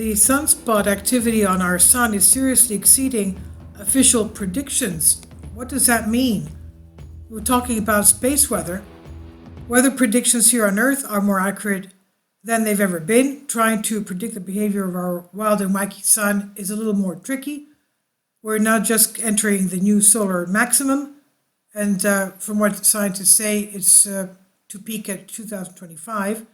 The sunspot activity on our sun is seriously exceeding official predictions. What does that mean? We're talking about space weather. Weather predictions here on Earth are more accurate than they've ever been. Trying to predict the behavior of our wild and wacky sun is a little more tricky. We're now just entering the new solar maximum, and from what scientists say, it's to peak at 2025.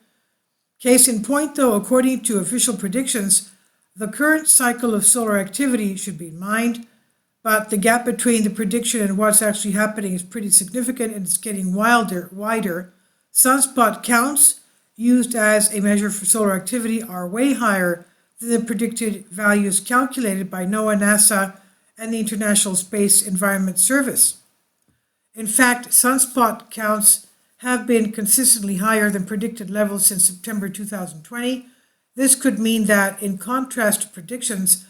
Case in point, though, according to official predictions, the current cycle of solar activity should be in mind, but the gap between the prediction and what's actually happening is pretty significant, and it's getting wider. Sunspot counts used as a measure for solar activity are way higher than the predicted values calculated by NOAA, NASA, and the International Space Environment Service. In fact, sunspot counts have been consistently higher than predicted levels since September 2020. This could mean that, in contrast to predictions,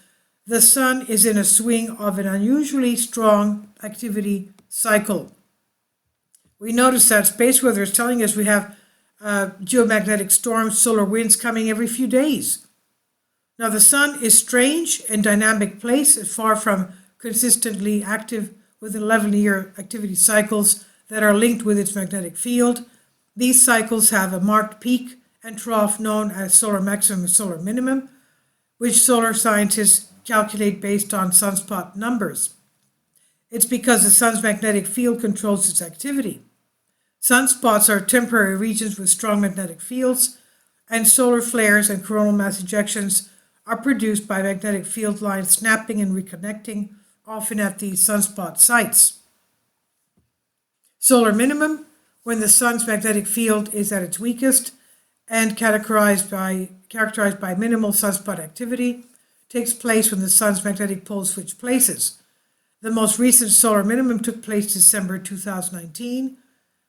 the sun is in a swing of an unusually strong activity cycle. We notice that space weather is telling us we have geomagnetic storms, solar winds coming every few days. Now, the sun is strange and dynamic place, far from consistently active with 11-year activity cycles that are linked with its magnetic field. These cycles have a marked peak and trough known as solar maximum and solar minimum, which solar scientists calculate based on sunspot numbers. It's because the sun's magnetic field controls its activity. Sunspots are temporary regions with strong magnetic fields, and solar flares and coronal mass ejections are produced by magnetic field lines snapping and reconnecting, often at these sunspot sites. Solar minimum, when the sun's magnetic field is at its weakest and characterized by minimal sunspot activity, takes place when the sun's magnetic poles switch places. The most recent solar minimum took place December 2019.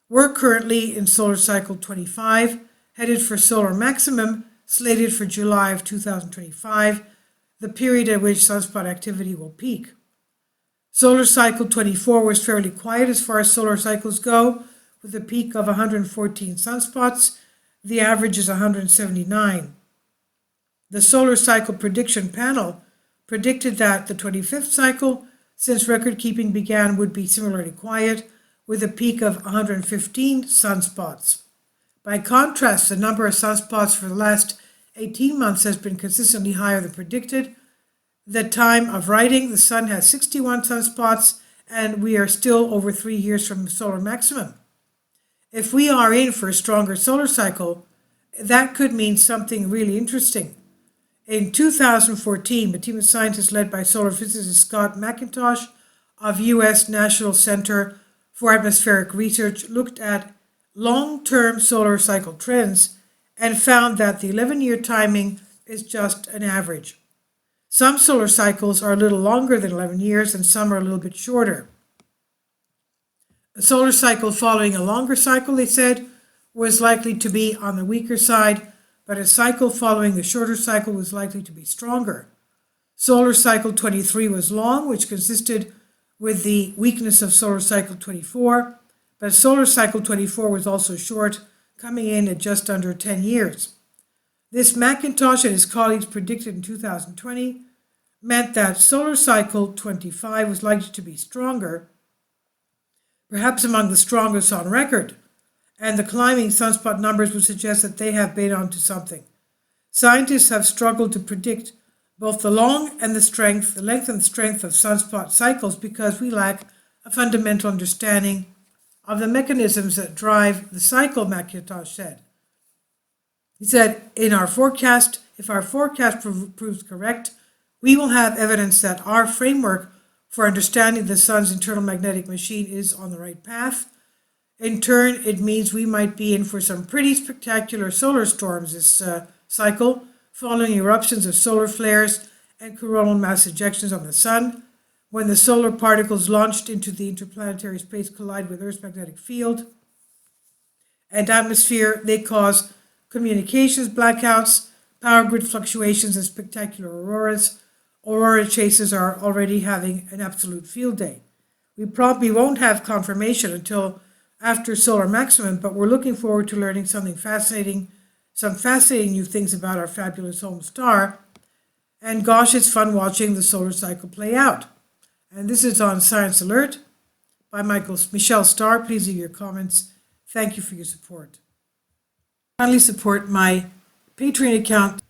We're currently in solar cycle 25, headed for solar maximum, slated for July of 2025, the period at which sunspot activity will peak. Solar cycle 24 was fairly quiet as far as solar cycles go, with a peak of 114 sunspots. The average is 179. The solar cycle prediction panel predicted that the 25th cycle, since record keeping began, would be similarly quiet, with a peak of 115 sunspots. By contrast, the number of sunspots for the last 18 months has been consistently higher than predicted. The time of writing, the sun has 61 sunspots, and we are still over 3 years from solar maximum. If we are in for a stronger solar cycle, that could mean something really interesting. In 2014, a team of scientists led by solar physicist Scott McIntosh of U.S. National Center for Atmospheric Research looked at long-term solar cycle trends and found that the 11-year timing is just an average. Some solar cycles are a little longer than 11 years and some are a little bit shorter. A solar cycle following a longer cycle, they said, was likely to be on the weaker side, but a cycle following a shorter cycle was likely to be stronger. Solar cycle 23 was long, which consisted with the weakness of solar cycle 24, but solar cycle 24 was also short, coming in at just under 10 years. This McIntosh and his colleagues predicted in 2020 meant that solar cycle 25 was likely to be stronger, perhaps among the strongest on record, and the climbing sunspot numbers would suggest that they have been onto something. Scientists have struggled to predict both the length and the strength of sunspot cycles because we lack a fundamental understanding of the mechanisms that drive the cycle, McIntosh said. He said, if our forecast proves correct, we will have evidence that our framework for understanding the sun's internal magnetic machine is on the right path. In turn, it means we might be in for some pretty spectacular solar storms this cycle, following eruptions of solar flares and coronal mass ejections on the sun. When the solar particles launched into the interplanetary space collide with Earth's magnetic field and atmosphere, they cause communications blackouts, power grid fluctuations, and spectacular auroras. Aurora chasers are already having an absolute field day. We probably won't have confirmation until after solar maximum, but we're looking forward to learning some fascinating new things about our fabulous home star And gosh, it's fun watching the solar cycle play out. And this is on Science Alert by Michelle Starr. Please leave your comments. Thank you for your support. Finally, support my Patreon account.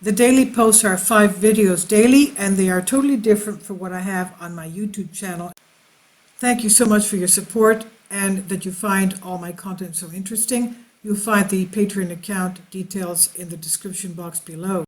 The daily posts are 5 videos daily, and they are totally different from what I have on my YouTube channel. Thank you so much for your support and that you find all my content so interesting. You'll find the Patreon account details in the description box below.